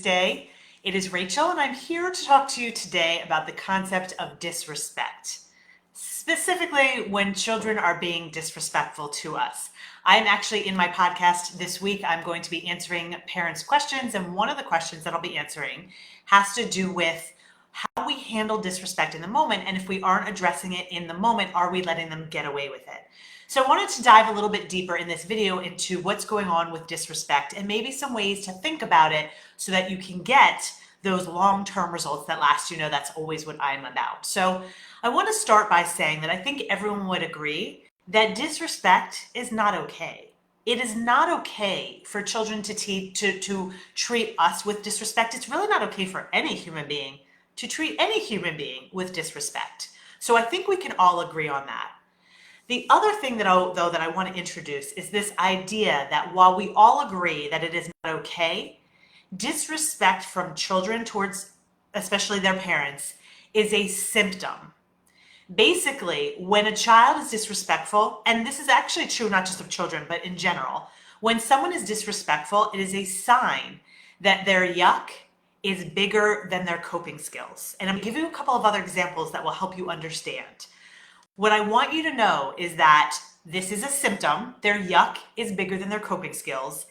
Day. It is Rachel, and I'm here to talk to you today about the concept of disrespect, specifically when children are being disrespectful to us. I'm actually in my podcast this week. I'm going to be answering parents' questions, and one of the questions that I'll be answering has to do with how we handle disrespect in the moment, and if we aren't addressing it in the moment, are we letting them get away with it? So I wanted to dive a little bit deeper in this video into what's going on with disrespect and maybe some ways to think about it so that you can get those long-term results that last. That's always what I'm about. So I want to start by saying that I think everyone would agree that disrespect is not okay. It is not okay for children to treat us with disrespect. It's really not okay for any human being to treat any human being with disrespect. So I think we can all agree on that. The other thing that I want to introduce is this idea that while we all agree that it is not okay, disrespect from children towards especially their parents is a symptom. Basically, when a child is disrespectful, and this is actually true not just of children, but in general, when someone is disrespectful, it is a sign that their yuck is bigger than their coping skills. And I'm going to give you a couple of other examples that will help you understand. What I want you to know is that this is a symptom. Their yuck is bigger than their coping skills.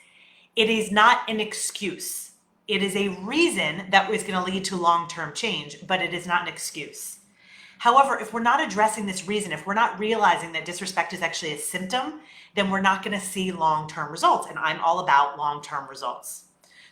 It is not an excuse. It is a reason that is going to lead to long-term change, but it is not an excuse. However, if we're not addressing this reason, if we're not realizing that disrespect is actually a symptom, then we're not going to see long-term results. And I'm all about long-term results.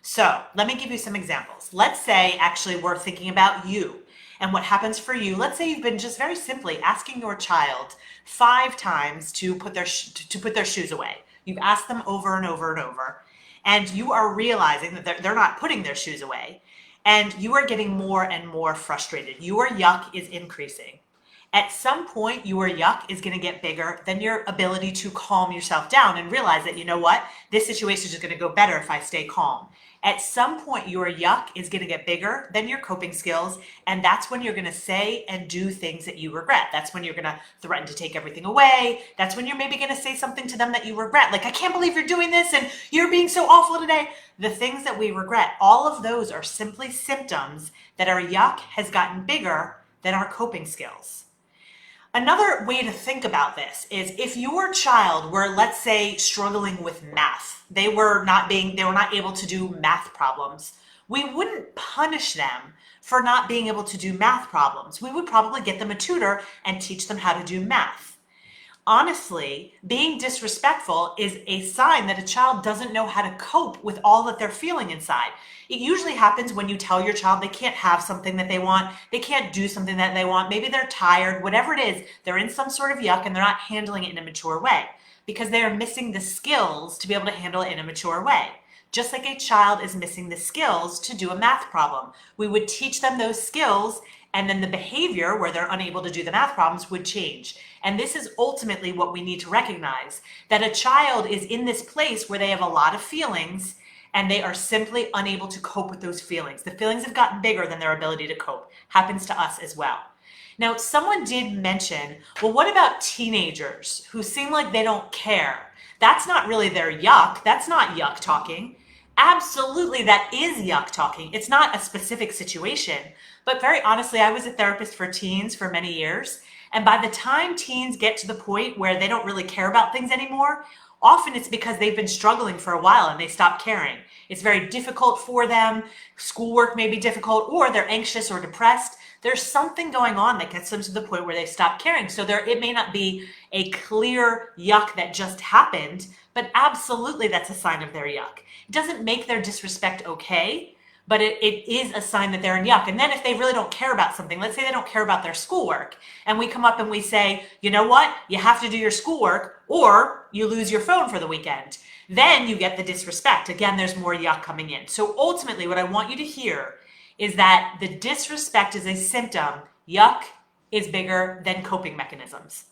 So let me give you some examples. Let's say actually we're thinking about you and what happens for you. Let's say you've been just very simply asking your child 5 times to put their shoes away. You've asked them over and over and over, and you are realizing that they're not putting their shoes away, and you are getting more and more frustrated. Your yuck is increasing. At some point, your yuck is going to get bigger than your ability to calm yourself down and realize that, you know what, this situation is just going to go better if I stay calm. At some point, your yuck is going to get bigger than your coping skills, and that's when you're going to say and do things that you regret. That's when you're going to threaten to take everything away. That's when you're maybe going to say something to them that you regret, like, I can't believe you're doing this, and you're being so awful today. The things that we regret, all of those are simply symptoms that our yuck has gotten bigger than our coping skills. Another way to think about this is if your child were, let's say, struggling with math, they were not able to do math problems, we wouldn't punish them for not being able to do math problems. We would probably get them a tutor and teach them how to do math. Honestly, being disrespectful is a sign that a child doesn't know how to cope with all that they're feeling inside. It usually happens when you tell your child they can't have something that they want, they can't do something that they want, maybe they're tired, whatever it is, they're in some sort of yuck and they're not handling it in a mature way because they are missing the skills to be able to handle it in a mature way. Just like a child is missing the skills to do a math problem. We would teach them those skills, and then the behavior where they're unable to do the math problems would change. And this is ultimately what we need to recognize, that a child is in this place where they have a lot of feelings and they are simply unable to cope with those feelings. The feelings have gotten bigger than their ability to cope. Happens to us as well. Now, someone did mention, well, what about teenagers who seem like they don't care? That's not really their yuck. That's not yuck talking. Absolutely, that is yuck talking. It's not a specific situation, but very honestly, I was a therapist for teens for many years. And by the time teens get to the point where they don't really care about things anymore, often it's because they've been struggling for a while and they stop caring. It's very difficult for them. Schoolwork may be difficult, or they're anxious or depressed. There's something going on that gets them to the point where they stop caring. So it may not be a clear yuck that just happened, but absolutely that's a sign of their yuck. It doesn't make their disrespect okay, but it is a sign that they're in yuck. And then if they really don't care about something, let's say they don't care about their schoolwork, and we come up and we say, you know what, you have to do your schoolwork or you lose your phone for the weekend. Then you get the disrespect. Again, there's more yuck coming in. So ultimately, what I want you to hear is that the disrespect is a symptom. Yuck is bigger than coping mechanisms.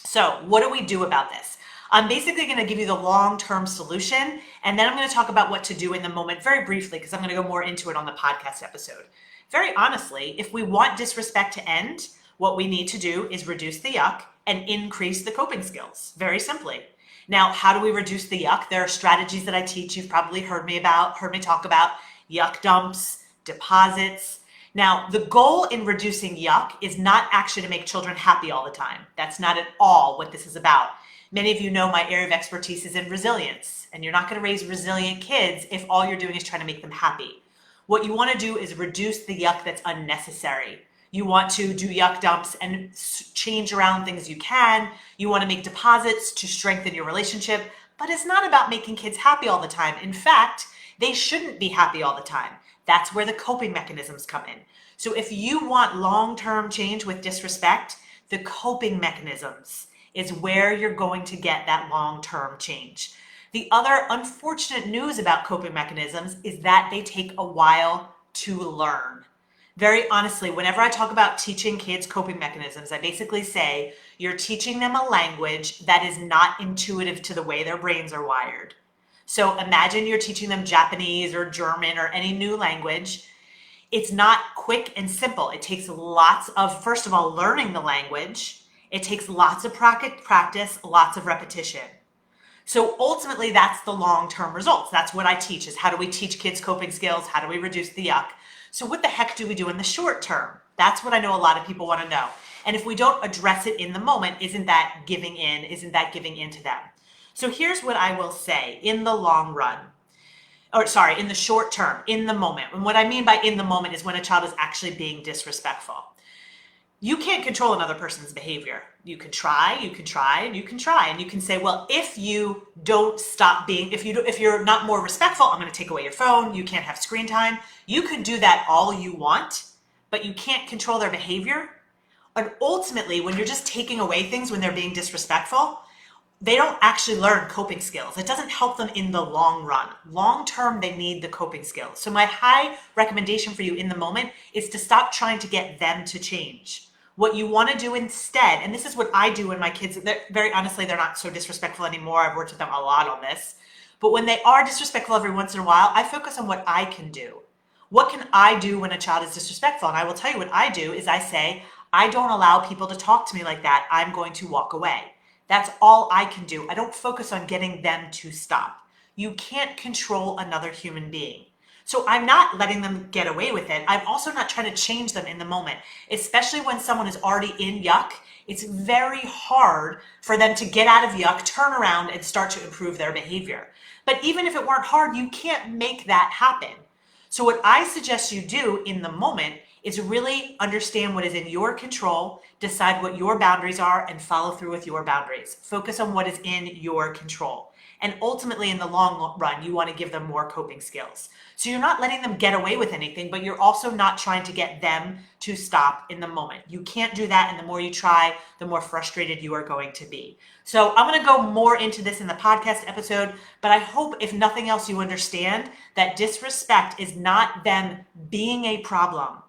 So what do we do about this? I'm basically going to give you the long-term solution, and then I'm going to talk about what to do in the moment very briefly because I'm going to go more into it on the podcast episode. Very honestly, if we want disrespect to end, what we need to do is reduce the yuck and increase the coping skills, very simply. Now, how do we reduce the yuck? There are strategies that I teach. You've probably heard me talk about. yuck dumps, deposits. Now, the goal in reducing yuck is not actually to make children happy all the time. That's not at all what this is about. Many of you know my area of expertise is in resilience, and you're not going to raise resilient kids if all you're doing is trying to make them happy. What you want to do is reduce the yuck that's unnecessary. You want to do yuck dumps and change around things you can. You want to make deposits to strengthen your relationship, but it's not about making kids happy all the time. In fact, they shouldn't be happy all the time. That's where the coping mechanisms come in. So if you want long-term change with disrespect, the coping mechanisms is where you're going to get that long-term change. The other unfortunate news about coping mechanisms is that they take a while to learn. Very honestly, whenever I talk about teaching kids coping mechanisms, I basically say you're teaching them a language that is not intuitive to the way their brains are wired. So imagine you're teaching them Japanese or German or any new language. It's not quick and simple. It takes lots of, first of all, learning the language. It takes lots of practice, lots of repetition. So ultimately, that's the long-term results. That's what I teach, is how do we teach kids coping skills? How do we reduce the yuck? So what the heck do we do in the short term? That's what I know a lot of people want to know. And if we don't address it in the moment, isn't that giving in? Isn't that giving in to them? So here's what I will say in the long run, in the short term, in the moment. And what I mean by in the moment is when a child is actually being disrespectful. You can't control another person's behavior. You can try, and you can say, well, if you don't stop being, if you're not more respectful, I'm going to take away your phone. You can't have screen time. You can do that all you want, but you can't control their behavior. And ultimately, when you're just taking away things when they're being disrespectful, they don't actually learn coping skills. It doesn't help them in the long run. Long term, they need the coping skills. So my high recommendation for you in the moment is to stop trying to get them to change. What you want to do instead, and this is what I do when my kids, very honestly, they're not so disrespectful anymore. I've worked with them a lot on this. But when they are disrespectful every once in a while, I focus on what I can do. What can I do when a child is disrespectful? And I will tell you what I do is I say, I don't allow people to talk to me like that. I'm going to walk away. That's all I can do. I don't focus on getting them to stop. You can't control another human being. So I'm not letting them get away with it. I'm also not trying to change them in the moment, especially when someone is already in yuck. It's very hard for them to get out of yuck, turn around, and start to improve their behavior. But even if it weren't hard, you can't make that happen. So what I suggest you do in the moment is really understand what is in your control, decide what your boundaries are, and follow through with your boundaries. Focus on what is in your control. And ultimately, in the long run, you want to give them more coping skills. So you're not letting them get away with anything, but you're also not trying to get them to stop in the moment. You can't do that, and the more you try, the more frustrated you are going to be. So I'm going to go more into this in the podcast episode, but I hope, if nothing else, you understand that disrespect is not them being a problem.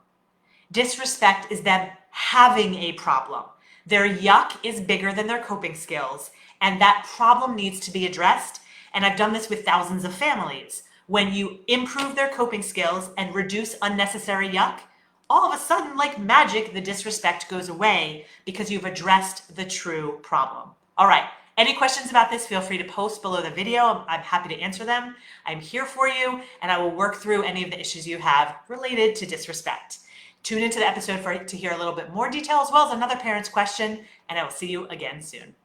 Disrespect is them having a problem. Their yuck is bigger than their coping skills, and that problem needs to be addressed. And I've done this with thousands of families. When you improve their coping skills and reduce unnecessary yuck, all of a sudden, like magic, the disrespect goes away because you've addressed the true problem. All right. Any questions about this, feel free to post below the video. I'm happy to answer them. I'm here for you, and I will work through any of the issues you have related to disrespect. Tune into the episode to hear a little bit more detail, as well as another parent's question, and I will see you again soon.